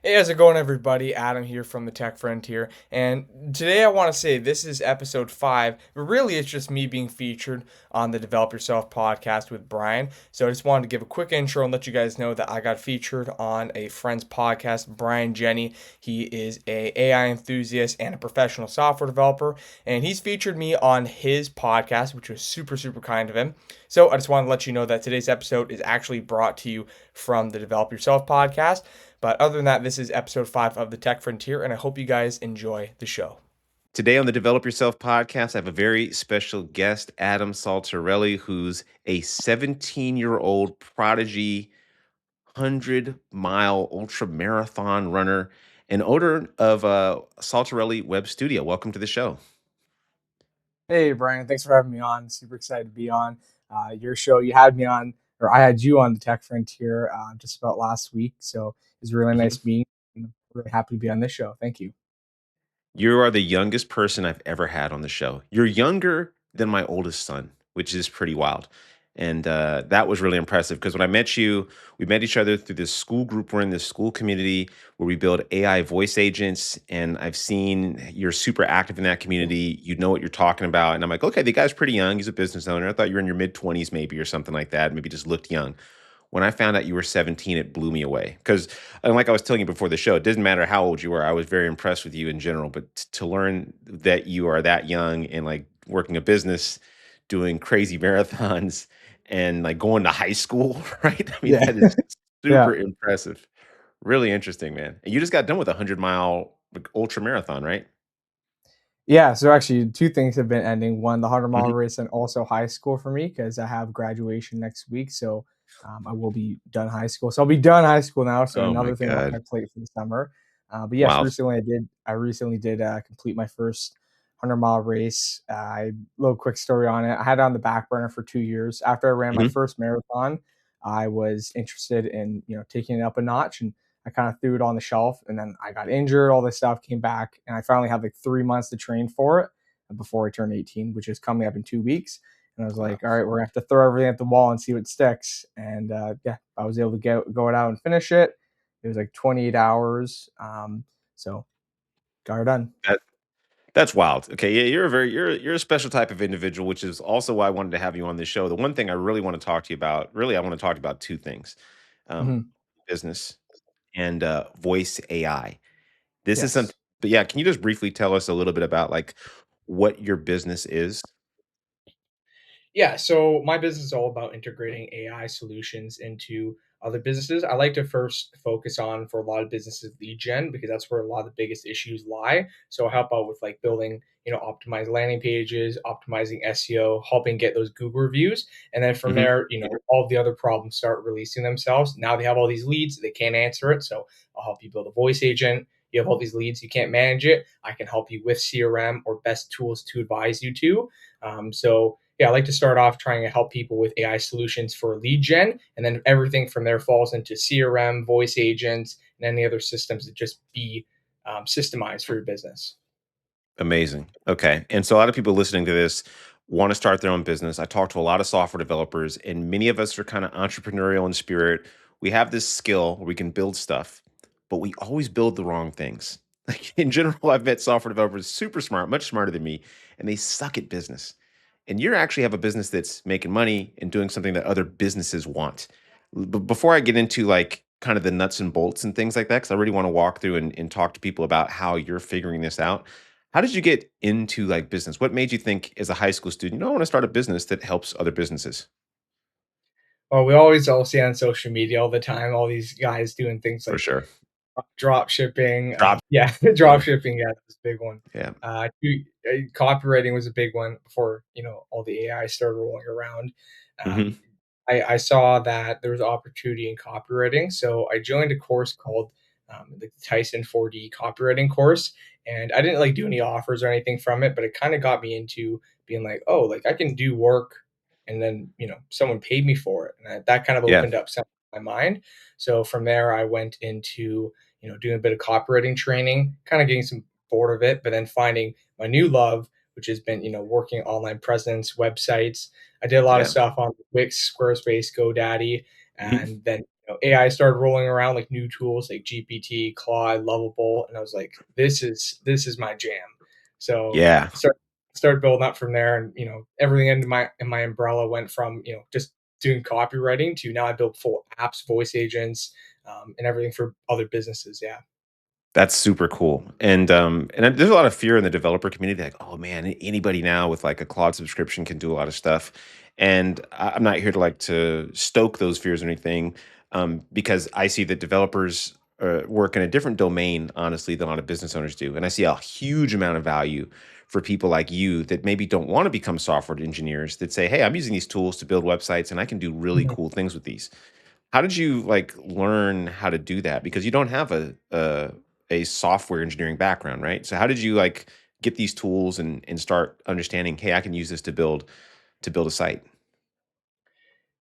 Hey, how's it going, everybody? Adam here from the Tech Frontier. And today I want to say this is episode 5, but really it's just me being featured on the Develop Yourself podcast with Brian. So I just wanted to give a quick intro and let you guys know that I got featured on a friend's podcast, Brian Jenney. He is a AI enthusiast and a professional software developer, and he's featured me on his podcast, which was super, super kind of him. So I just wanted to let you know that today's episode is actually brought to you from the Develop Yourself podcast. But other than that, this is episode 5 of the Tech Frontier, and I hope you guys enjoy the show. Today on the Develop Yourself podcast, I have a very special guest, Adam Saltarelli, who's a 17-year-old prodigy, 100-mile ultra marathon runner, and owner of Saltarelli Web Studio. Welcome to the show. Hey, Brian, thanks for having me on. Super excited to be on your show. You had me on, or I had you on the Tech Frontier just about last week. So it was really Mhm. nice meeting you. I'm really happy to be on this show. Thank you. You are the youngest person I've ever had on the show. You're younger than my oldest son, which is pretty wild. And that was really impressive because when I met you, we met each other through this school group. We're in this school community where we build AI voice agents. And I've seen you're super active in that community. You know what you're talking about. And I'm like, okay, the guy's pretty young. He's a business owner. I thought you were in your mid 20s, maybe, or something like that. Maybe just looked young. When I found out you were 17, it blew me away. Because, and like I was telling you before the show, it doesn't matter how old you were. I was very impressed with you in general. But to learn that you are that young and like working a business, doing crazy marathons, and like going to high school, right? I mean, Yeah. that is Yeah. super impressive. Really interesting, man. And you just got done with a 100-mile ultra marathon, right? Yeah. So actually, two things have been ending. One, the 100-mile Mhm. race, and also high school for me because I have graduation next week. So I will be done high school. So I'll be done high school now. So Oh my another thing off my God. plate for the summer. But yes, Wow. recently I did. I recently did complete my first 100-mile race. Little quick story on it. I had it on the back burner for 2 years. After I ran my Mhm. first marathon, I was interested in taking it up a notch, and I kind of threw it on the shelf. And then I got injured. All this stuff came back, and I finally had like 3 months to train for it before I turned 18, which is coming up in 2 weeks. And I was Wow. like, all right, we're gonna have to throw everything at the wall and see what sticks. And yeah, I was able to go it out and finish it. It was like 28 hours. So got her done. That's wild. Okay, yeah, you're a special type of individual, which is also why I wanted to have you on this show. The one thing I really want to talk to you about, really, I want to talk about two things: um, Mhm. business and voice AI. This is something, Yes. but yeah, can you just briefly tell us a little bit about like what your business is? Yeah, so my business is all about integrating AI solutions into other businesses. I like to first focus on for a lot of businesses lead gen because that's where a lot of the biggest issues lie. So I help out with like building, optimized landing pages, optimizing SEO, helping get those Google reviews, and then from Hmm. there, all the other problems start releasing themselves. Now they have all these leads, they can't answer it, so I'll help you build a voice agent. You have all these leads, you can't manage it. I can help you with CRM or best tools to advise you to. So yeah, I like to start off trying to help people with AI solutions for lead gen, and then everything from there falls into CRM, voice agents, and any other systems that just be systemized for your business. Amazing. Okay. And so a lot of people listening to this want to start their own business. I talk to a lot of software developers, and many of us are kind of entrepreneurial in spirit. We have this skill where we can build stuff, but we always build the wrong things. Like in general, I've met software developers super smart, much smarter than me, and they suck at business. And you actually have a business that's making money and doing something that other businesses want. But before I get into like kind of the nuts and bolts and things like that, because I really want to walk through and talk to people about how you're figuring this out. How did you get into like business? What made you think as a high school student, I want to start a business that helps other businesses? Well, we always all see on social media all the time all these guys doing things For like sure. drop shipping. Drop. Yeah, drop Yeah. shipping. Yeah, that's a big one. Yeah. Copywriting was a big one before all the AI started rolling around. Hmm. Um, I saw that there was opportunity in copywriting, so I joined a course called the Tyson 4D copywriting course, and I didn't like do any offers or anything from it, but it kind of got me into being like, oh, like I can do work, and then someone paid me for it, and that kind of Yeah. opened up some of my mind. So from there, I went into doing a bit of copywriting training, kind of getting some bored of it, but then finding my new love, which has been working online presence, websites. I did a lot of Yeah. stuff on Wix, Squarespace, GoDaddy, Hmm. and then AI started rolling around, like new tools like GPT, Claude, Lovable, and I was like, this is my jam. So Yeah. started building up from there, and everything in my umbrella went from just doing copywriting to now I build full apps, voice agents, and everything for other businesses. Yeah. That's super cool. And there's a lot of fear in the developer community, like, oh man, anybody now with like a Claude subscription can do a lot of stuff. And I'm not here to like to stoke those fears or anything, because I see that developers work in a different domain, honestly, than a lot of business owners do. And I see a huge amount of value for people like you that maybe don't want to become software engineers that say, hey, I'm using these tools to build websites and I can do really Mhm. cool things with these. How did you like learn how to do that? Because you don't have a software engineering background, right? So how did you like get these tools and start understanding, hey, I can use this to build a site?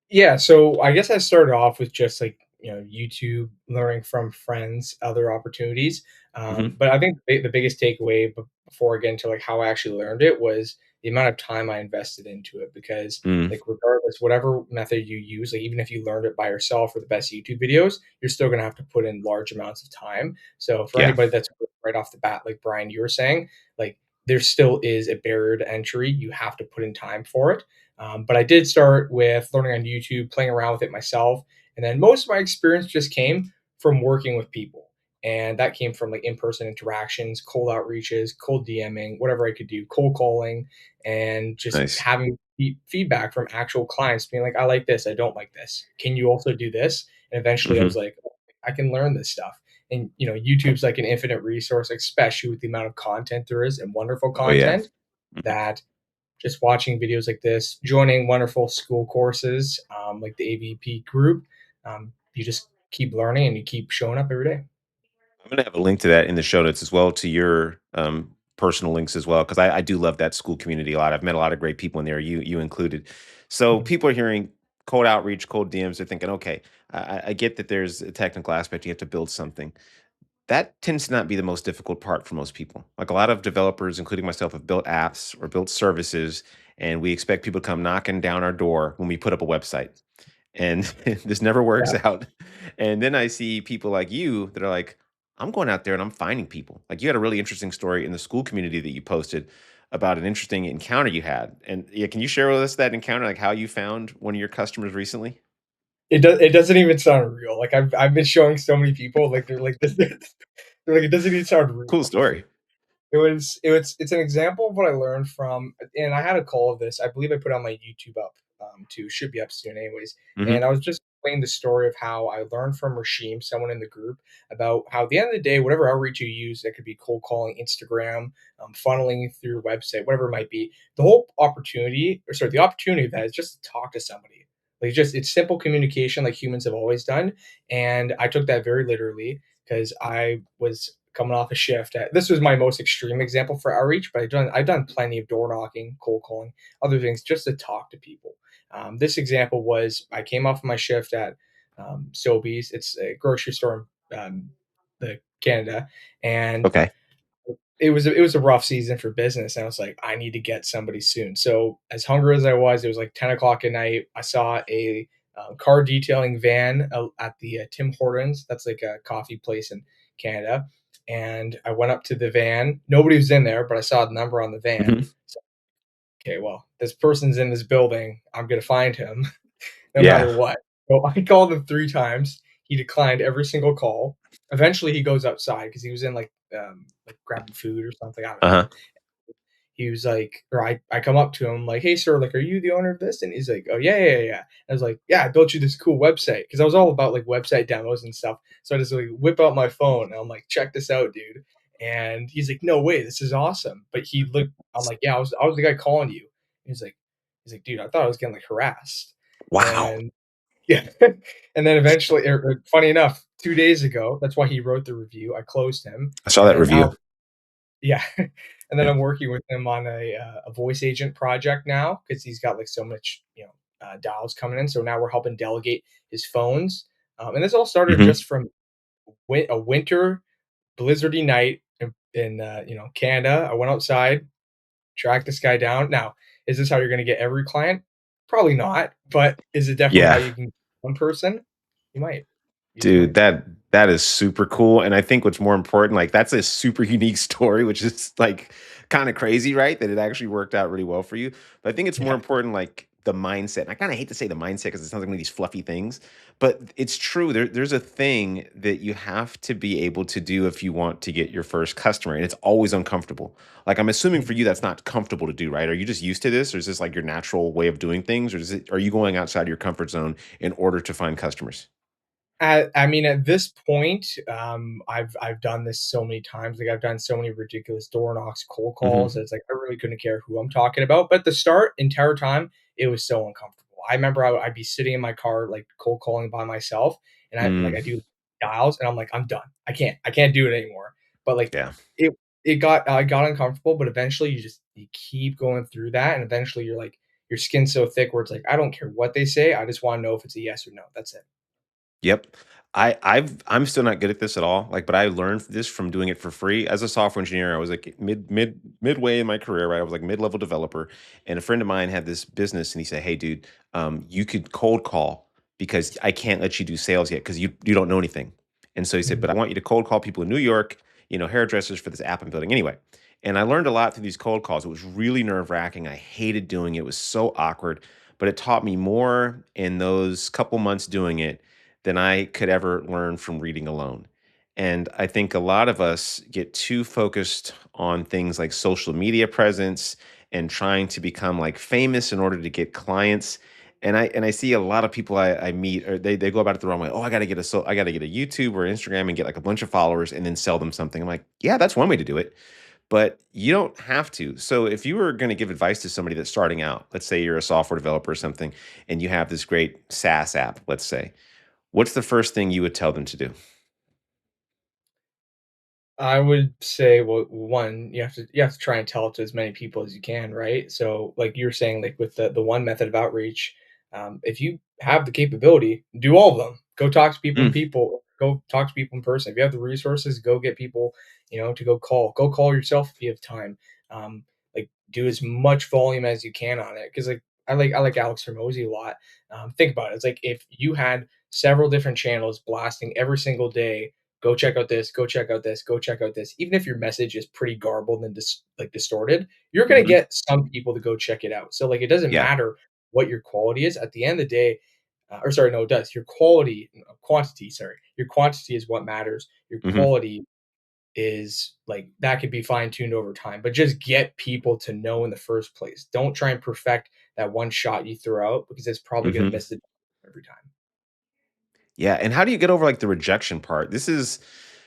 Yeah, so I guess I started off with just like, YouTube, learning from friends, other opportunities. Hmm. But I think the biggest takeaway before I get into like how I actually learned it was the amount of time I invested into it. Because Mm, like regardless, whatever method you use, like even if you learned it by yourself or the best YouTube videos, you're still gonna have to put in large amounts of time. So for yeah. anybody that's right off the bat, like Brian, you were saying, like there still is a barrier to entry. You have to put in time for it. But I did start with learning on YouTube, playing around with it myself. And then most of my experience just came from working with people. And that came from like in person interactions, cold outreaches, cold DMing, whatever I could do, cold calling, and just Nice. having feedback from actual clients being like, I like this, I don't like this. Can you also do this? And eventually I was Hmm. like, "Oh, I can learn this stuff." And YouTube's like an infinite resource, especially with the amount of content there is and wonderful Oh yeah. content Hmm. that just watching videos like this, joining wonderful school courses like the AVP group, you just keep learning and you keep showing up every day. I'm gonna have a link to that in the show notes as well to your personal links as well because I do love that school community a lot. I've met a lot of great people in there, you included. So Mhm. people are hearing cold outreach, cold DMs. They're thinking, okay, I get that there's a technical aspect. You have to build something. That tends to not be the most difficult part for most people. Like a lot of developers, including myself, have built apps or built services, and we expect people to come knocking down our door when we put up a website. And this never works Yeah. out. And then I see people like you that are like, I'm going out there and I'm finding people. Like you had a really interesting story in the school community that you posted about an interesting encounter you had. And yeah, can you share with us that encounter, like how you found one of your customers recently? It doesn't even sound real. Like I've been showing so many people like they're like this they're like it doesn't even sound Cool real. story. It's an example of what I learned from, and I had a call of this. I believe I put on my YouTube up too. Should be up soon, anyways. And Hmm. I was just explaining the story of how I learned from Rashim, someone in the group, about how at the end of the day, whatever outreach you use, that could be cold calling, Instagram, funneling through your website, whatever it might be. The whole opportunity, or sorry, the opportunity of that is just to talk to somebody. Like just it's simple communication, like humans have always done. And I took that very literally because I was coming off a shift. This was my most extreme example for outreach, but I've done plenty of door knocking, cold calling, other things just to talk to people. This example was I came off my shift at Sobeys. It's a grocery store in the Canada, and Okay. it was a rough season for business. And I was like, I need to get somebody soon. So as hungry as I was, it was like 10 o'clock at night. I saw a car detailing van at the Tim Hortons. That's like a coffee place in Canada. And I went up to the van. Nobody was in there, but I saw the number on the van. Hmm. So, okay, well, this person's in this building. I'm gonna find him no Yeah. matter what. So I called him 3 times. He declined every single call. Eventually, he goes outside because he was in like grabbing food or something. I don't know. Uh-huh. He was like, or I come up to him like, "Hey, sir, like, are you the owner of this?" And he's like, "Oh yeah, yeah, yeah." I was like, "Yeah, I built you this cool website," because I was all about like website demos and stuff. So I just like whip out my phone and I'm like, "Check this out, dude." And he's like, "No way, this is awesome." But he looked. I'm like, "Yeah, I was the guy calling you." He's like, "Dude, I thought I was getting like harassed." Wow. And yeah, and then eventually, funny enough, 2 days ago, that's why he wrote the review. I closed him, I saw and that then now review. yeah, and then Yeah. I'm working with him on a voice agent project now because he's got like so much dials coming in. So now we're helping delegate his phones, and this all started Hmm. just from a winter blizzardy night in Canada. I went outside, tracked this guy down. Now, is this how you're going to get every client? Probably not, but is it definitely how Yeah. you can get one person? You might. You too. Dude, that is super cool, and I think what's more important, like, that's a super unique story, which is, like, kinda crazy, right? That it actually worked out really well for you, but I think it's more Yeah. important, like, the mindset, and I kinda hate to say the mindset because it sounds like one of these fluffy things, but it's true, there's a thing that you have to be able to do if you want to get your first customer, and it's always uncomfortable. Like, I'm assuming for you, that's not comfortable to do, right? Are you just used to this, or is this, like, your natural way of doing things, or are you going outside your comfort zone in order to find customers? I mean, at this point, I've done this so many times. Like I've done so many ridiculous door knocks, cold calls. Mhm. It's like I really couldn't care who I'm talking about. But at the start, entire time, it was so uncomfortable. I remember I'd be sitting in my car, like cold calling by myself, and Mm, I do dials, and I'm like, I'm done. I can't do it anymore. But like yeah. it, I got uncomfortable. But eventually, you keep going through that, and eventually, you're like your skin's so thick where it's like I don't care what they say. I just want to know if it's a yes or no. That's it. Yep. I'm still not good at this at all. Like, but I learned this from doing it for free. As a software engineer, I was like midway in my career, right? I was like mid-level developer. And a friend of mine had this business and he said, "Hey dude, you could cold call because I can't let you do sales yet because you don't know anything." And so he said, "But I Mhm. want you to cold call people in New York, hairdressers for this app I'm building." Anyway. And I learned a lot through these cold calls. It was really nerve-wracking. I hated doing it. It was so awkward, but it taught me more in those couple months doing it than I could ever learn from reading alone. And I think a lot of us get too focused on things like social media presence and trying to become like famous in order to get clients. And I see a lot of people I meet, or they go about it the wrong way. Oh, I gotta get a YouTube or Instagram and get like a bunch of followers and then sell them something. I'm like, yeah, that's one way to do it, but you don't have to. So if you were going to give advice to somebody that's starting out, let's say you're a software developer or something, and you have this great SaaS app, let's say, what's the first thing you would tell them to do? I would say, well, one, you have to try and tell it to as many people as you can, right? So, like you're saying, like with the one method of outreach, if you have the capability, do all of them. Go talk to people and Mm, people. Go talk to people in person. If you have the resources, go get people, to go call. Go call yourself if you have time. Like do as much volume as you can on it, because I like Alex Hermosi a lot. Think about it. It's like if you had several different channels blasting every single day, go check out this, go check out this, go check out this. Even if your message is pretty garbled and distorted, you're gonna mhm. get some people to go check it out. So like it doesn't Yeah. matter what your quality is. At the end of the day, or sorry, no, it does. Your quality, quantity, sorry, your quantity is what matters. Your Mhm, quality is like that could be fine tuned over time, but just get people to know in the first place. Don't try and perfect that one shot you throw out because it's probably gonna mhm. miss the every time. Yeah, and how do you get over, like, the rejection part? This is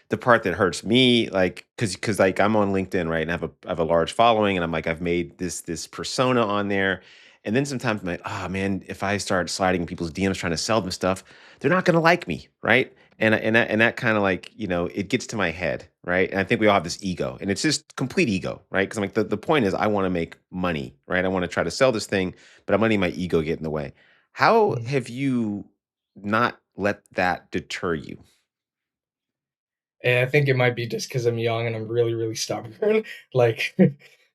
the part that hurts me, like, because like, I'm on LinkedIn, right, and I have a large following, and I'm like, I've made this persona on there, and then sometimes I'm like, "Ah, man, if I start sliding in people's DMs trying to sell them stuff, they're not gonna like me," right? And that kinda, like, it gets to my head, right? And I think we all have this ego, and it's just complete ego, right? Because 'Cause I'm like, the point is I wanna make money, right? I wanna try to sell this thing, but I'm letting my ego get in the way. How Mhm. have you not let that deter you? And I think it might be just because 'cause I'm young and I'm really, really stubborn. Like,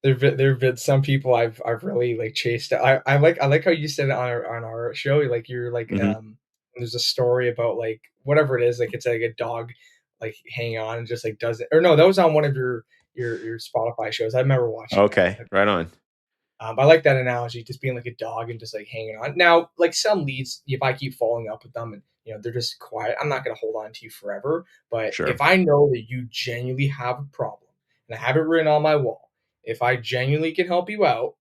there've been some people I've really, like, chased. I like how you said it on our show, like, you're like, Mhm. there's a story about, like, whatever it is, like, it's like a dog, like, hanging on and just, like, does it or no, that was on one of your Spotify shows. I remember watching Okay, that. right on. I like that analogy, just being like a dog and just like hanging on. Now, like some leads, if I keep following up with them and they're just quiet, I'm not gonna hold on to you forever. But Sure. if I know that you genuinely have a problem and I have it written on my wall, if I genuinely can help you out,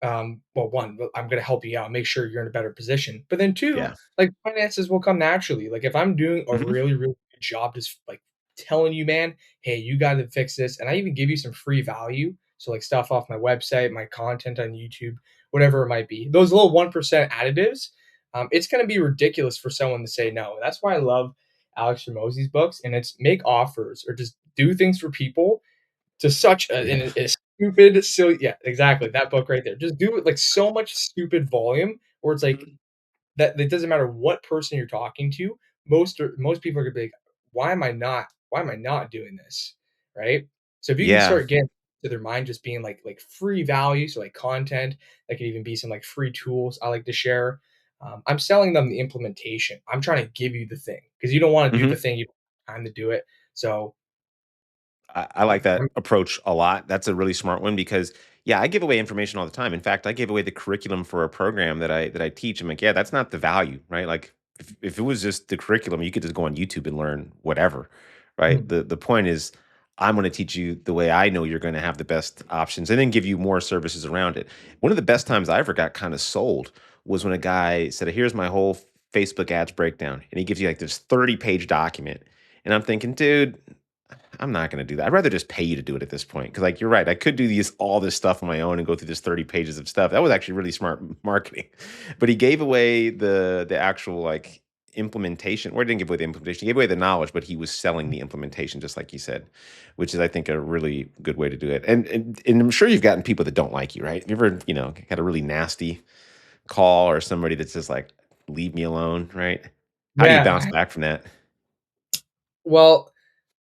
well, one, I'm going to help you out, make sure you're in a better position. But then two, Yeah. like finances will come naturally. Like if I'm doing a Mhm. really, really good job, just like telling you, man, hey, you got to fix this, and I even give you some free value. So like stuff off my website, my content on YouTube, whatever it might be. Those little 1% additives, it's going to be ridiculous for someone to say no. That's why I love Alex Ramosey's books, and it's make offers or just do things for people to such Yeah. a stupid, silly, yeah, exactly, that book right there. Just do it like so much stupid volume where it's like Mhm. that it doesn't matter what person you're talking to, most people are gonna be like, why am I not doing this? Right? So if you can Yeah. start getting to their mind just being like free value, so like content, that could even be some like free tools I like to share. I'm selling them the implementation. I'm trying to give you the thing because you don't want to do the Mhm. thing. You don't have time to do it. So I like that approach a lot. That's a really smart one because yeah, I give away information all the time. In fact, I give away the curriculum for a program that I teach. I'm like, yeah, that's not the value, right? Like if it was just the curriculum, you could just go on YouTube and learn whatever, right? Mhm. The point is I'm going to teach you the way I know you're going to have the best options and then give you more services around it. One of the best times I ever got kind of sold was when a guy said, "Here's my whole Facebook ads breakdown." And he gives you like this 30-page document. And I'm thinking, dude, I'm not gonna do that. I'd rather just pay you to do it at this point. Because, like, you're right. I could do all this stuff on my own and go through this 30 pages of stuff. That was actually really smart marketing. But he gave away the actual like implementation. Or he didn't give away the implementation. He gave away the knowledge, but he was selling the implementation, just like you said, which is, I think, a really good way to do it. And I'm sure you've gotten people that don't like you, right? Have you ever, had a really nasty call or somebody that's just like, leave me alone, right? How do you bounce Yeah. back from that? Well,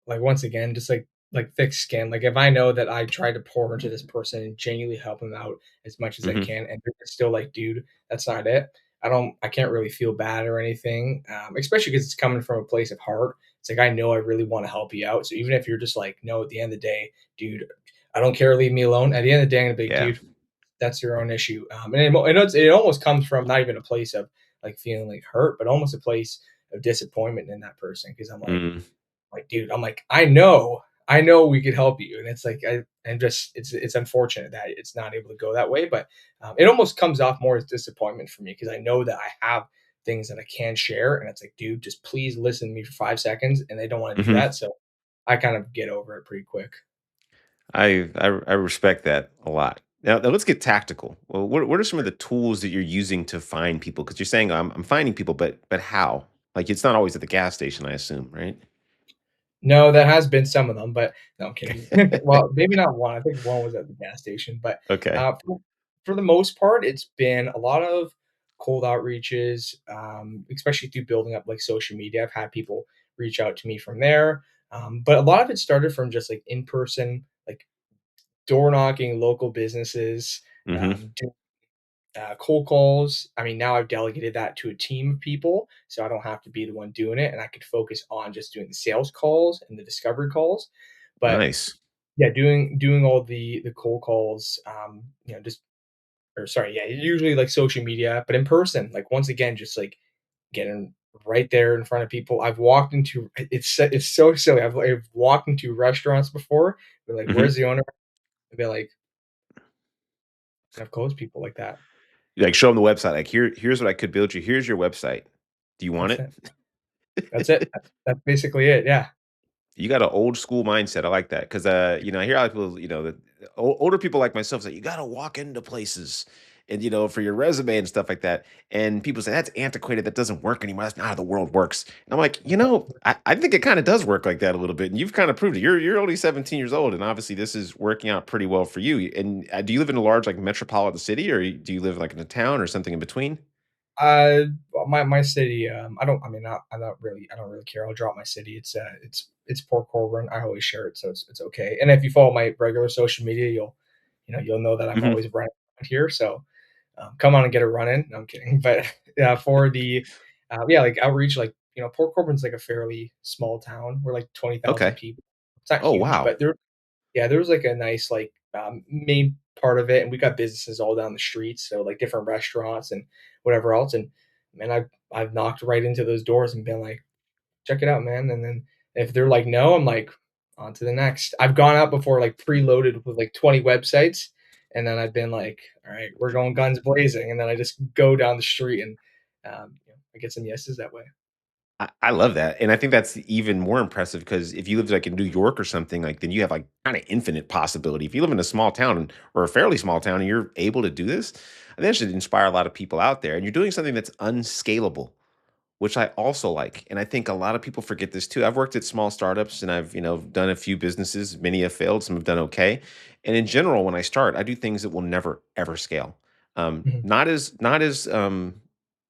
like once again, just like thick skin. Like if I know that I tried to pour into this person and genuinely help them out as much as I Hmm. can, and they're still like, dude, that's not it. I can't really feel bad or anything, especially because it's coming from a place of heart. It's like I know I really want to help you out. So even if you're just like, no, at the end of the day, dude, I don't care, leave me alone. At the end of the day, I'm gonna be like, Yeah. dude, that's your own issue. And it almost comes from not even a place of like feeling like hurt, but almost a place of disappointment in that person because Mm. dude, I'm like, I know we could help you. And it's like, I'm just, it's unfortunate that it's not able to go that way, but it almost comes off more as disappointment for me because I know that I have things that I can share. And it's like, dude, just please listen to me for 5 seconds. And they don't want to do Mhm. that. So I kind of get over it pretty quick. I respect that a lot. Now let's get tactical. Well, what are some of the tools that you're using to find people? Because you're saying I'm finding people, but how? Like it's not always at the gas station, I assume, right? No, that has been some of them, but no, I'm kidding. Okay. Well, maybe not one. I think one was at the gas station, but Okay. for the most part, it's been a lot of cold outreaches, especially through building up like social media. I've had people reach out to me from there, but a lot of it started from just like in person, like door knocking, local businesses, Mhm. doing cold calls. I mean, now I've delegated that to a team of people, so I don't have to be the one doing it, and I could focus on just doing the sales calls and the discovery calls. But Nice. yeah, doing all the cold calls, just or sorry, yeah, usually like social media, but in person, like once again, just like getting right there in front of people. I've walked into it's so silly. I've walked into restaurants before. Been like, Mhm. "Where's the owner?" And be like, and I've closed people like that. Like show them the website. Like here's what I could build you. Here's your website. Do you want That's it? it. That's it. That's basically it. Yeah. You got an old school mindset. I like that because I hear a lot of people, that older people like myself say you got to walk into places, and for your resume and stuff like that. And people say that's antiquated. That doesn't work anymore. That's not how the world works. And I'm like, I think it kind of does work like that a little bit, and you've kind of proved it. You're only 17 years old, and obviously this is working out pretty well for you. And do you live in a large like metropolitan city, or do you live like in a town or something in between? Uh, my city, I don't really care. I'll drop my city. It's Port Colborne. I always share it, so it's okay. And if you follow my regular social media, you'll know that I'm Hmm. always running around here. So come on and get a run in. No, I'm kidding. But yeah, for the yeah, like outreach, like Port Corburn's like a fairly small town. We're like 20,000 Okay. people. It's not Oh huge, wow. but there was like a nice like main part of it, and we got businesses all down the streets, so like different restaurants and whatever else. And man, I've knocked right into those doors and been like, check it out, man. And then if they're like no, I'm like on to the next. I've gone out before like preloaded with like 20 websites, and then I've been like, all right, we're going guns blazing, and then I just go down the street and I get some yeses that way. I love that, and I think that's even more impressive because if you lived, like, in New York or something, like, then you have, like, kinda infinite possibility. If you live in a small town or a fairly small town and you're able to do this, I think that should inspire a lot of people out there, and you're doing something that's unscalable, which I also like, and I think a lot of people forget this too. I've worked at small startups and I've, done a few businesses. Many have failed, some have done okay. And in general, when I start, I do things that will never ever scale. Mhm.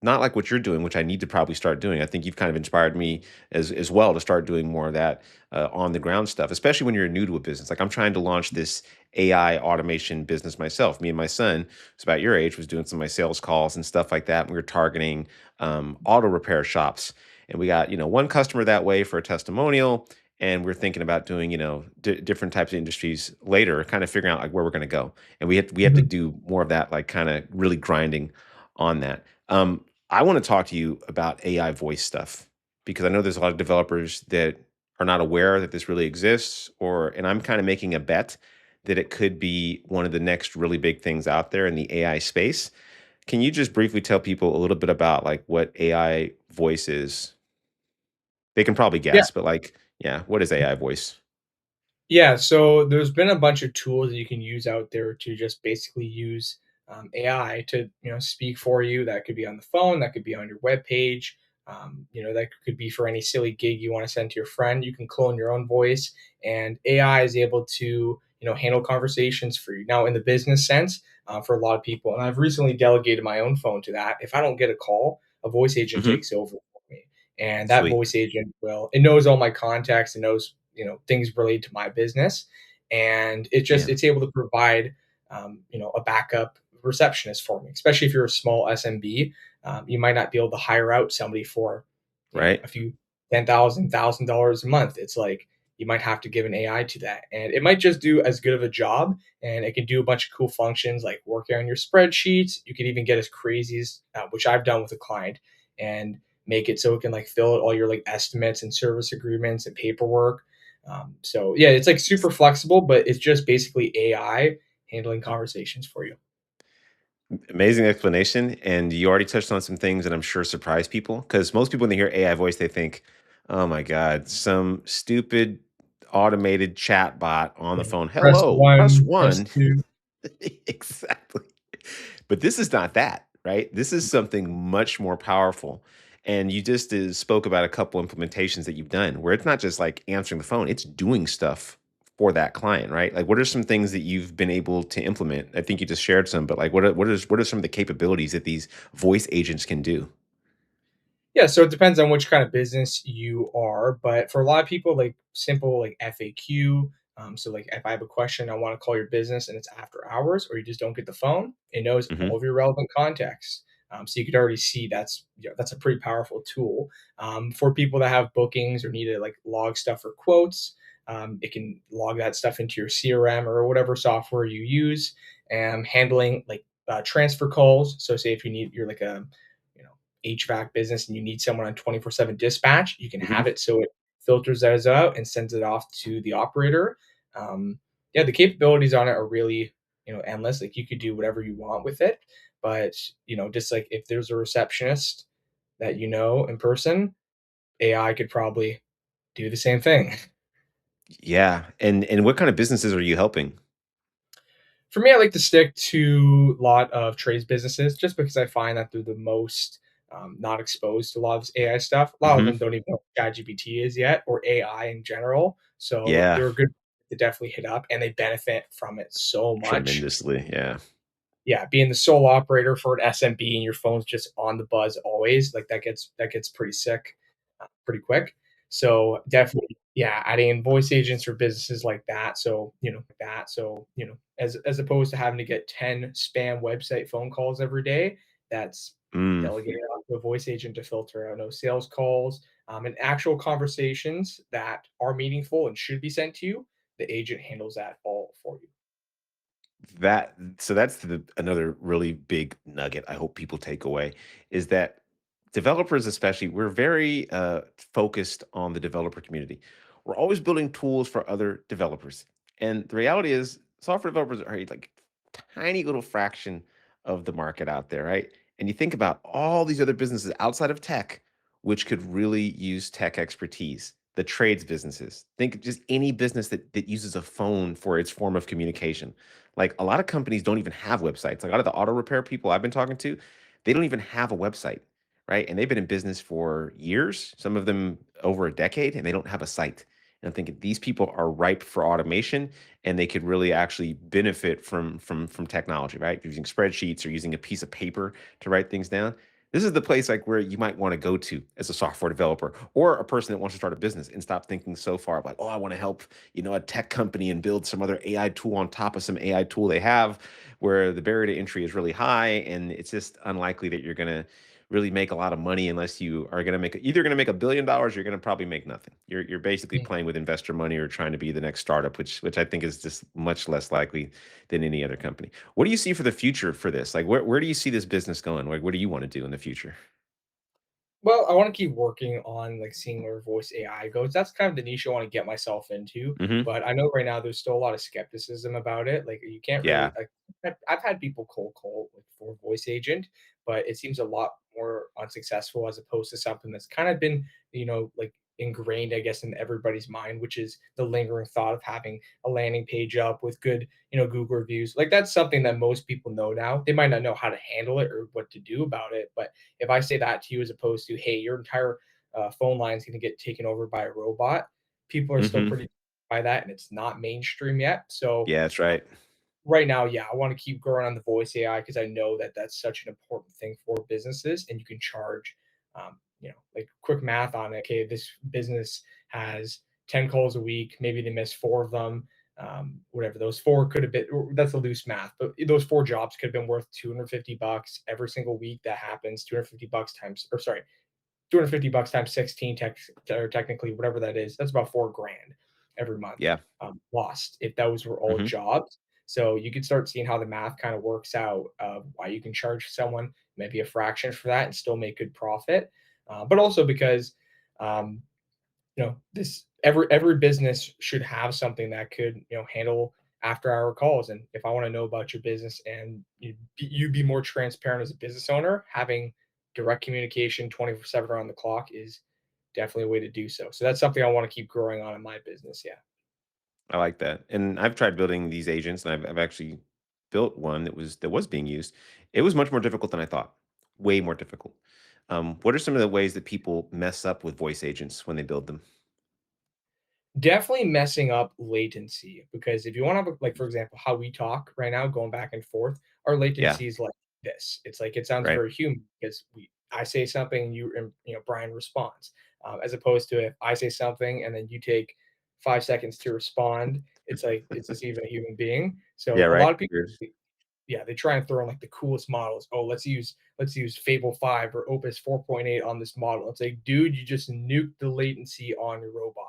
Not like what you're doing, which I need to probably start doing. I think you've kind of inspired me as well to start doing more of that on the ground stuff, especially when you're new to a business. Like I'm trying to launch this AI automation business myself. Me and my son, who's about your age, was doing some of my sales calls and stuff like that. And we were targeting auto repair shops, and we got one customer that way for a testimonial. And we're thinking about doing different types of industries later, kind of figuring out like where we're going to go. And we have to Mhm. do more of that, like kind of really grinding on that. I want to talk to you about AI voice stuff because I know there's a lot of developers that are not aware that this really exists, and I'm kind of making a bet that it could be one of the next really big things out there in the AI space. Can you just briefly tell people a little bit about like what AI voice is? They can probably Yeah. guess, but like, yeah, what is AI voice? Yeah, so there's been a bunch of tools that you can use out there to just basically use AI to speak for you. That could be on the phone, that could be on your web page. That could be for any silly gig you want to send to your friend. You can clone your own voice, and AI is able to handle conversations for you. Now, in the business sense, for a lot of people, and I've recently delegated my own phone to that. If I don't get a call, a voice agent Hmm. takes over for me, and that Sweet. voice agent it knows all my contacts, it knows things related to my business, and Yeah. it's able to provide a backup receptionist for me, especially if you're a small SMB. You might not be able to hire out somebody for Right. a few $10,000 a month. It's like you might have to give an AI to that, and it might just do as good of a job, and it can do a bunch of cool functions like working on your spreadsheets. You could even get as crazy as which I've done with a client, and make it so it can like fill out all your like estimates and service agreements and paperwork. So yeah, it's like super flexible, but it's just basically AI handling conversations for you. Amazing explanation. And you already touched on some things that I'm sure surprise people because most people, when they hear AI voice, they think, oh my God, some stupid automated chat bot on the Yeah. phone. Press Hello, press one, press one. two. Exactly. But this is not that, right? This is something much more powerful. And you just spoke about a couple implementations that you've done where it's not just like answering the phone, it's doing stuff for that client, right? Like what are some things that you've been able to implement? I think you just shared some, but like what are some of the capabilities that these voice agents can do? Yeah, so it depends on which kind of business you are, but for a lot of people, like simple like FAQ. So like if I have a question, I want to call your business and it's after hours, or you just don't get the phone, it knows all Hmm. of your relevant contacts. So you could already see that's a pretty powerful tool for people that have bookings or need to like log stuff for quotes. It can log that stuff into your CRM or whatever software you use, and handling like transfer calls. So say if you're like a you know HVAC business and you need someone on 24/7 dispatch, you can have Hmm. it so it filters those out and sends it off to the operator. Yeah, the capabilities on it are really endless. Like you could do whatever you want with it, but just like if there's a receptionist that you know in person, AI could probably do the same thing. Yeah. And what kind of businesses are you helping? For me, I like to stick to a lot of trades businesses just because I find that they're the most not exposed to a lot of this AI stuff. A lot of Hmm. them don't even know what ChatGPT is yet or AI in general. So Yeah. they're good to definitely hit up and they benefit from it so much. Tremendously. Yeah. Yeah, being the sole operator for an SMB and your phone's just on the buzz always, like that gets pretty sick pretty quick. So definitely, yeah, adding in voice agents for businesses like that. So as opposed to having to get 10 spam website phone calls every day, that's Mm. delegated out to a voice agent to filter out no sales calls and actual conversations that are meaningful and should be sent to you. The agent handles that all for you. That's another really big nugget I hope people take away is that developers, especially, we're very focused on the developer community. We're always building tools for other developers, and the reality is, software developers are like tiny little fraction of the market out there, right? And you think about all these other businesses outside of tech, which could really use tech expertise. The trades businesses. Think just any business that uses a phone for its form of communication. Like a lot of companies don't even have websites. Like a lot of the auto repair people I've been talking to, they don't even have a website, right? And they've been in business for years, some of them over a decade, and they don't have a site. And I'm thinking these people are ripe for automation, and they could really actually benefit from technology, right? Using spreadsheets or using a piece of paper to write things down. This is the place like where you might want to go to as a software developer or a person that wants to start a business and stop thinking so far like, oh, I want to help, a tech company and build some other AI tool on top of some AI tool they have, where the barrier to entry is really high, and it's just unlikely that you're going to really make a lot of money unless you are going to make either going to make $1 billion, or you're going to probably make nothing. You're basically Mm. playing with investor money or trying to be the next startup, which I think is just much less likely than any other company. What do you see for the future for this? Like, where do you see this business going? Like, what do you want to do in the future? Well, I want to keep working on like seeing where voice AI goes. That's kind of the niche I want to get myself into. Hmm. But I know right now there's still a lot of skepticism about it. Like you can't really Yeah. like I've had people cold call like for voice agent, but it seems a lot more unsuccessful as opposed to something that's kind of been, like ingrained, I guess, in everybody's mind, which is the lingering thought of having a landing page up with good, Google reviews. Like that's something that most people know now. They might not know how to handle it or what to do about it, but if I say that to you as opposed to, hey, your entire phone line is going to get taken over by a robot, people are still Hmm. pretty by that, and it's not mainstream yet. So Yeah, that's uh, right. right now, yeah, I want to keep growing on the voice AI because I know that that's such an important thing for businesses, and you can charge, like quick math on it. Okay, this business has 10 calls a week. Maybe they miss four of them. Whatever those four could have been, that's a loose math, but those four jobs could have been worth $250 every single week. That happens. $250 times, or sorry, $250 times 16 or technically whatever that is. That's about 4 grand every month Yeah. lost if those were all Hmm. jobs. So you could start seeing how the math kind of works out, why you can charge someone maybe a fraction for that and still make good profit. But also because um, this every business should have something that could handle after hour calls. And if I want to know about your business and you be more transparent as a business owner, having direct communication 24/7 around the clock is definitely a way to do so. So that's something I want to keep growing on in my business. Yeah. I like that. And I've tried building these agents, and I've actually built one that was being used. It was much more difficult than I thought. Way more difficult. What are some of the ways that people mess up with voice agents when they build them? Definitely messing up latency, because if you want to have like, for example, how we talk right now going back and forth, our Yeah. latency is like this. It's like it sounds Right. very human because we I say something, you and Brian responds, as opposed to if I say something and then you take 5 seconds to respond. It's like, is this even a human being? Yeah. So a Right. lot of people, yeah, they try and throw in like the coolest models. Oh, let's use Fable 5 or Opus 4.8 on this model. It's like, dude, you just nuked the latency on your robot.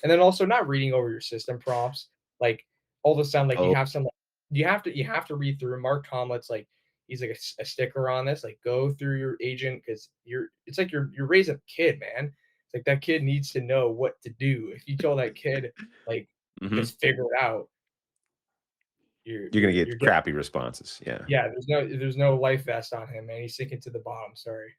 And then also not reading over your system prompts. Like all of a sudden, like Oh. you have to read through. Mark Tomlin's like, he's like a sticker on this. Like, go through your agent because it's like you're raising a kid, man. It's like that kid needs to know what to do. If you tell that kid like Hmm. just figure it out, you're You're gonna you're get you're getting, crappy responses. Yeah. yeah, there's no life vest on him, man. He's sinking to the bottom. Sorry.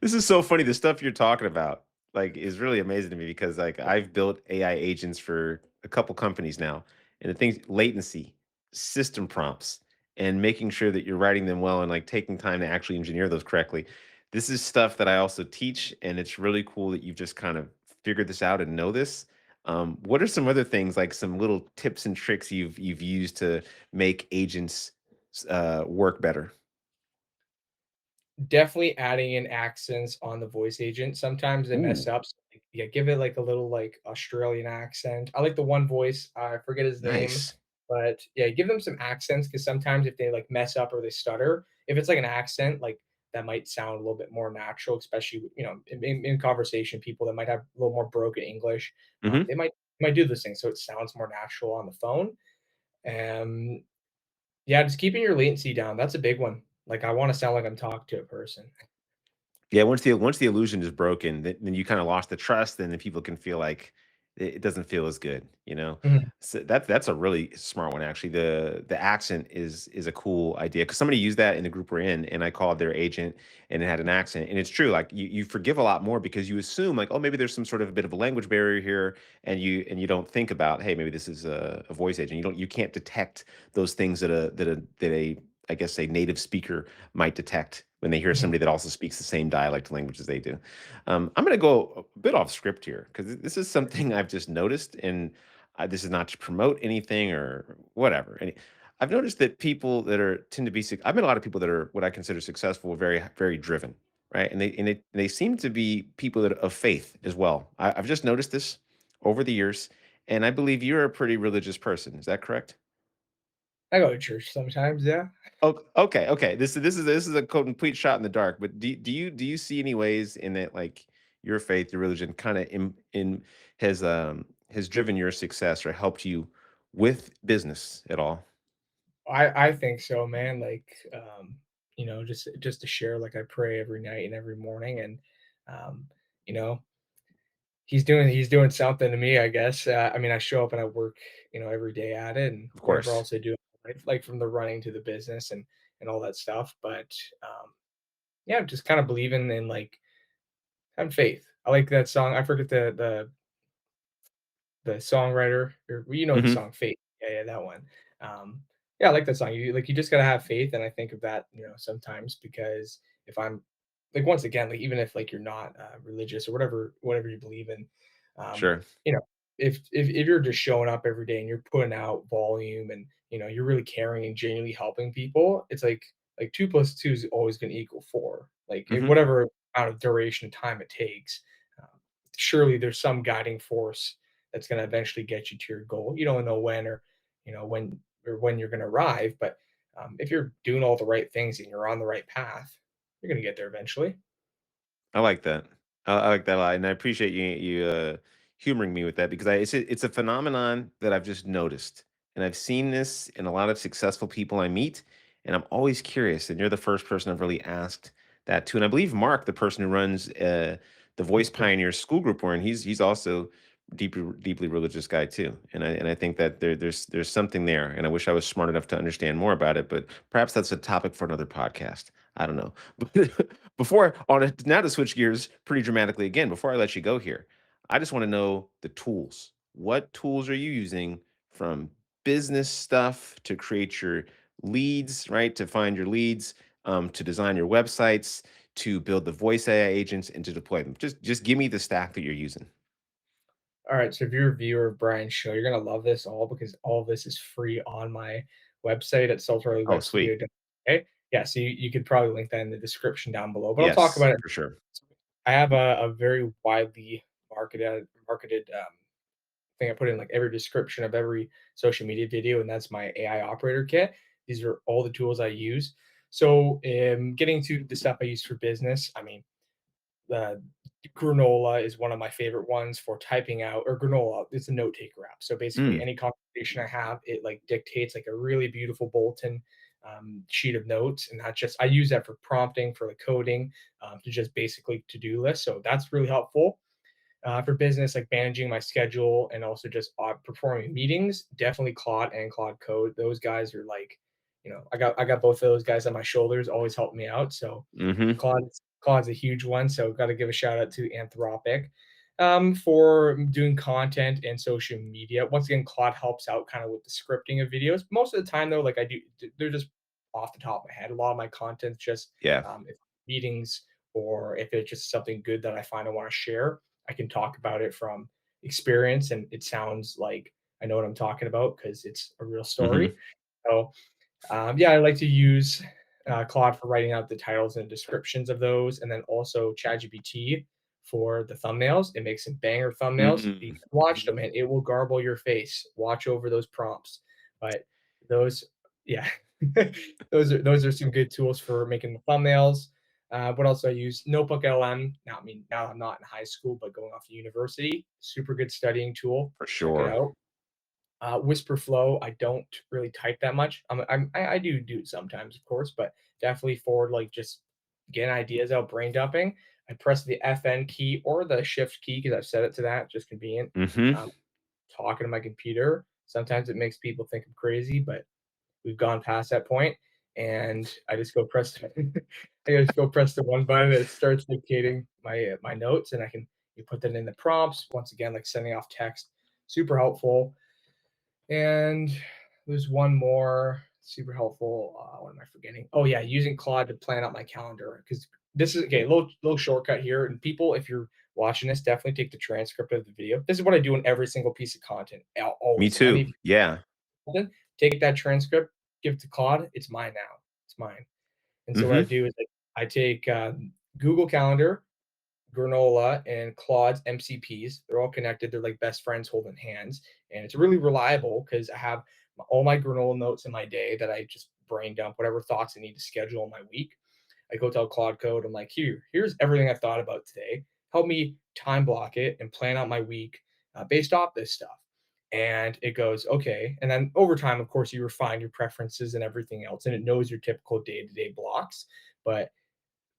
This is so funny. The stuff you're talking about, like, is really amazing to me because, like, I've built AI agents for a couple companies now, and the things latency, system prompts, and making sure that you're writing them well and like taking time to actually engineer those correctly. This is stuff that I also teach, and it's really cool that you've just kind of figured this out and know this. What are some other things, like some little tips and tricks you've used to make agents work better? Definitely adding in accents on the voice agent. Sometimes they mess Ooh, up. So, like, yeah, give it like a little like Australian accent. I like the one voice. I forget his name, nice. but yeah, give them some accents because sometimes if they like mess up or they stutter, if it's like an accent, like that might sound a little bit more natural, especially in conversation. People that might have a little more broken English, Hmm. they might do this thing so it sounds more natural on the phone. Um, yeah, just keeping your latency down. That's a big one. Like I want to sound like I'm talking to a person. Yeah, once the illusion is broken, then you kinda lost the trust, and then people can feel like it doesn't feel as good, you know? Mhm. So that's a really smart one, actually. The accent is a cool idea because somebody used that in the group we're in, and I called their agent, and it had an accent, and it's true, like, you forgive a lot more because you assume, like, "Oh, maybe there's some sort of a bit of a language barrier here," and you don't think about, "Hey, maybe this is a voice agent." You can't detect those things that a I guess, a native speaker might detect when they hear Mhm. somebody that also speaks the same dialect language as they do. I'm going to go a bit off script here because this is something I've just noticed, and this is not to promote anything or whatever. I've noticed that people that are tend to be I've met a lot of people that are what I consider successful, very driven, right? And they seem to be people that of faith as well. I've just noticed this over the years, and I believe you're a pretty religious person. Is that correct? I go to church sometimes, yeah. Oh, okay, okay. This is a complete shot in the dark. But do you see any ways in that like your faith, your religion, kind of in has driven your success or helped you with business at all? I think so, man. Like, just to share, like I pray every night and every morning, and um, you know, he's doing something to me, I guess. I mean, I show up and I work, every day at it, and Of whatever course. else I do, right? Like from the running to the business and all that stuff. But yeah, just kind of believing in like having faith. I like that song. I forget the songwriter, or well, the Hmm. song "Faith." Yeah, that one. Um, yeah, I like that song. You just gotta have faith, and I think of that, sometimes because if I'm like once again, like even if like you're not religious or whatever you believe in, um, Sure. you know, if you're just showing up every day and you're putting out volume and you're really caring and genuinely helping people, it's like two plus two is always going to equal four. Like Hmm. whatever amount of duration of time it takes, um, surely there's some guiding force that's going to eventually get you to your goal. You don't know when when you're going to arrive, but if you're doing all the right things and you're on the right path, you're going to get there eventually. I like that. I like that a lot, and I appreciate you humoring me with that because it's a phenomenon that I've just noticed, and I've seen this in a lot of successful people I meet, and I'm always curious. And you're the first person I've really asked that to, and I believe Mark, the person who runs the Voice Pioneers school group, we're in, he's also deeply religious guy too, and I think that there's something there, and I wish I was smart enough to understand more about it, but perhaps that's a topic for another podcast. I don't know. Before on it now to switch gears pretty dramatically again, before I let you go here, I just want to know the tools. What tools are you using from business stuff to create your leads, right? To find your leads, to design your websites, to build the voice AI agents, and to deploy them. Just give me the stack that you're using. All right, so if you're a viewer of Brian's show, you're gonna love this all because all of this is free on my website at Oh, sweet. saltarelliwebstudio.ca. Yeah, so you could probably link that in the description down below, but I'll talk Yes, about it. for sure. I have a very widely marketed thing I put in like every description of every social media video, and that's my AI operator kit. These are all the tools I use. So, getting to the stuff I use for business, I mean, uh, Granola is one of my favorite ones for typing out, or Granola, it's a note taker app. So basically, Mm, any conversation I have, it like dictates like a really beautiful bulletin sheet of notes, and that just I use that for prompting, for the coding, to just basically to do list. So that's really helpful for business, like managing my schedule and also just performing meetings. Definitely Claude and Claude Code. Those guys are like, I got both of those guys on my shoulders, always help me out. So mm-hmm. Claude's a huge one. So got to give a shout out to Anthropic for doing content and social media. Once again, Claude helps out kind of with the scripting of videos. Most of the time, though, like they're just off the top of my head. A lot of my content's just Yeah. if meetings or if it's just something good that I find I want to share, I can talk about it from experience, and it sounds like I know what I'm talking about because it's a real Mm-hmm. story. So yeah, I like to use Claude for writing out the titles and descriptions of those, and then also ChatGPT for the thumbnails. It makes some banger thumbnails. You Mm. watch them, and it will garble your face. Watch over those prompts, but those, yeah, those are some good tools for making the thumbnails. What else do I use? Notebook LM. Now, I mean, now I'm not in high school, but going off to university, super good studying tool. For Check it sure. out. Whisper Flow, I don't really type that much. I do it sometimes, of course, but definitely for like just getting ideas out, brain dumping. I press the FN key or the Shift key because I've set it to that, just convenient. Mm-hmm. Um, Talking to my computer. Sometimes it makes people think I'm crazy, but we've gone past that point, and I just go press. I just go press the one button. It starts dictating my notes, and I can you put that in the prompts. Once again, like sending off text, super helpful. And there's one more super helpful. What am I forgetting? Oh yeah, using Claude to plan out my calendar because this is okay. Little shortcut here, and people, if you're watching this, definitely take the transcript of the video. This is what I do in every single piece of content. Me Always, too. any Yeah. content, take that transcript, give it to Claude. It's mine now. It's mine. And so what I Mhm. do is I take Google Calendar, Granola, and Claude's MCPs. They're all connected. They're like best friends holding hands, and it's really reliable because I have all my granola notes in my day that I just brain dump whatever thoughts I need to schedule in my week. I go tell Claude Code, I'm like, here's everything I've thought about today. Help me time block it and plan out my week based off this stuff. And it goes, okay. And then over time, of course, you refine your preferences and everything else, and it knows your typical day to day blocks. But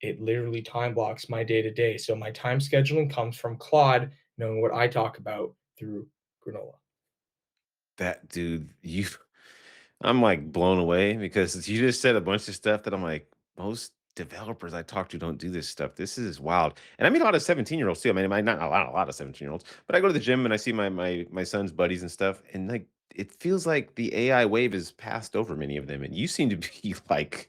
it literally time blocks my day to day. So my time scheduling comes from Claude knowing what I talk about through granola. That dude, you I'm like blown away because you just said a bunch of stuff that I'm like, most developers I talk to don't do this stuff. This is wild. And I meet a lot of 17-year-olds too. I mean, I might not a lot of 17-year-olds, but I go to the gym and I see my son's buddies and stuff, and like it feels like the AI wave has passed over many of them. And you seem to be like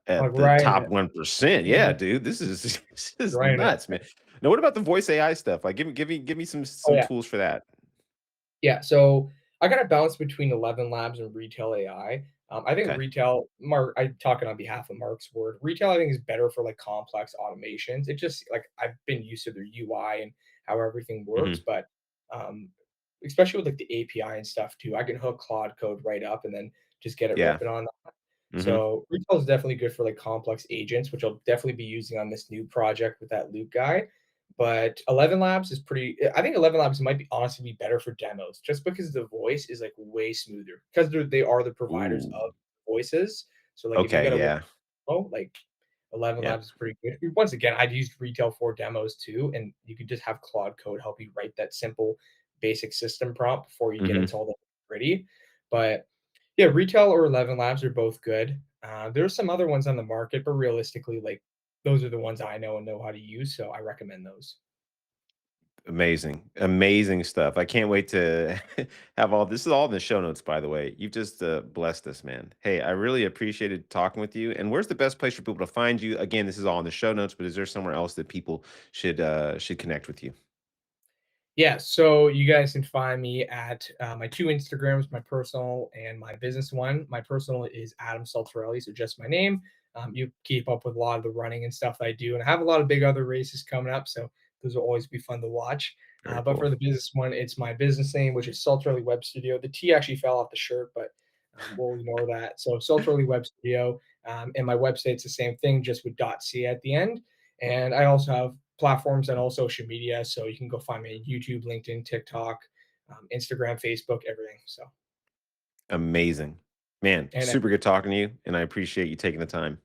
Like at the right in top it. 1%. Yeah, Mhm. dude. This is this is Right in it. nuts, man. Now, what about the voice AI stuff? Like give me some Oh some yeah. tools for that. Yeah, so I kind of bounce between 11 Labs and Retail AI. I think Okay. retail, Mark, I'm talking on behalf of Mark's word. Retail, I think, is better for like complex automations. It just like I've been used to their UI and how everything works, Hmm. but um, especially with like the API and stuff too, I can hook Claude Code right up and then just get it Yeah. ripping on. Hmm. So retail is definitely good for like complex agents, which I'll definitely be using on this new project with that Luke guy. But 11 Labs is pretty. I think 11 Labs might be honestly be better for demos, just because the voice is like way smoother because they are the providers Ooh. of voices. So like if you Okay. got a Yeah. like 11 Yep. Labs is pretty good. Once again, I'd used retail for demos too, and you could just have Claude Code help you write that simple basic system prompt before you get Hmm. into all the gritty. But yeah, retail or 11 Labs are both good. There's some other ones on the market, but realistically, like those are the ones I know and know how to use, so I recommend those. Amazing, amazing stuff. I can't wait to have all this is all in the show notes, by the way. You've just blessed us, man. Hey, I really appreciated talking with you. And where's the best place for people to find you? Again, this is all in the show notes, but is there somewhere else that people should connect with you? Yeah, so you guys can find me at my two Instagrams, my personal and my business one. My personal is Adam Saltarelli, so just my name. You keep up with a lot of the running and stuff that I do, and I have a lot of big other races coming up, so those will always be fun to watch. Very But cool. for the business one, it's my business name, which is Saltarelli Web Studio. The T actually fell off the shirt, but we'll ignore that. So Saltarelli Web Studio, and my website's the same thing, just with .ca at the end. And I also have platforms and all social media. So you can go find me on YouTube, LinkedIn, TikTok, Instagram, Facebook, everything. So, Amazing. Man, and super good talking to you, and I appreciate you taking the time.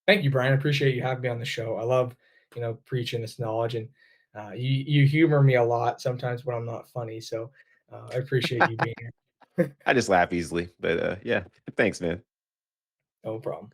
thank you, Brian. I appreciate you having me on the show. I love, preaching this knowledge, and you humor me a lot sometimes when I'm not funny. So I appreciate you being here. I just laugh easily, but yeah, thanks, man. No problem.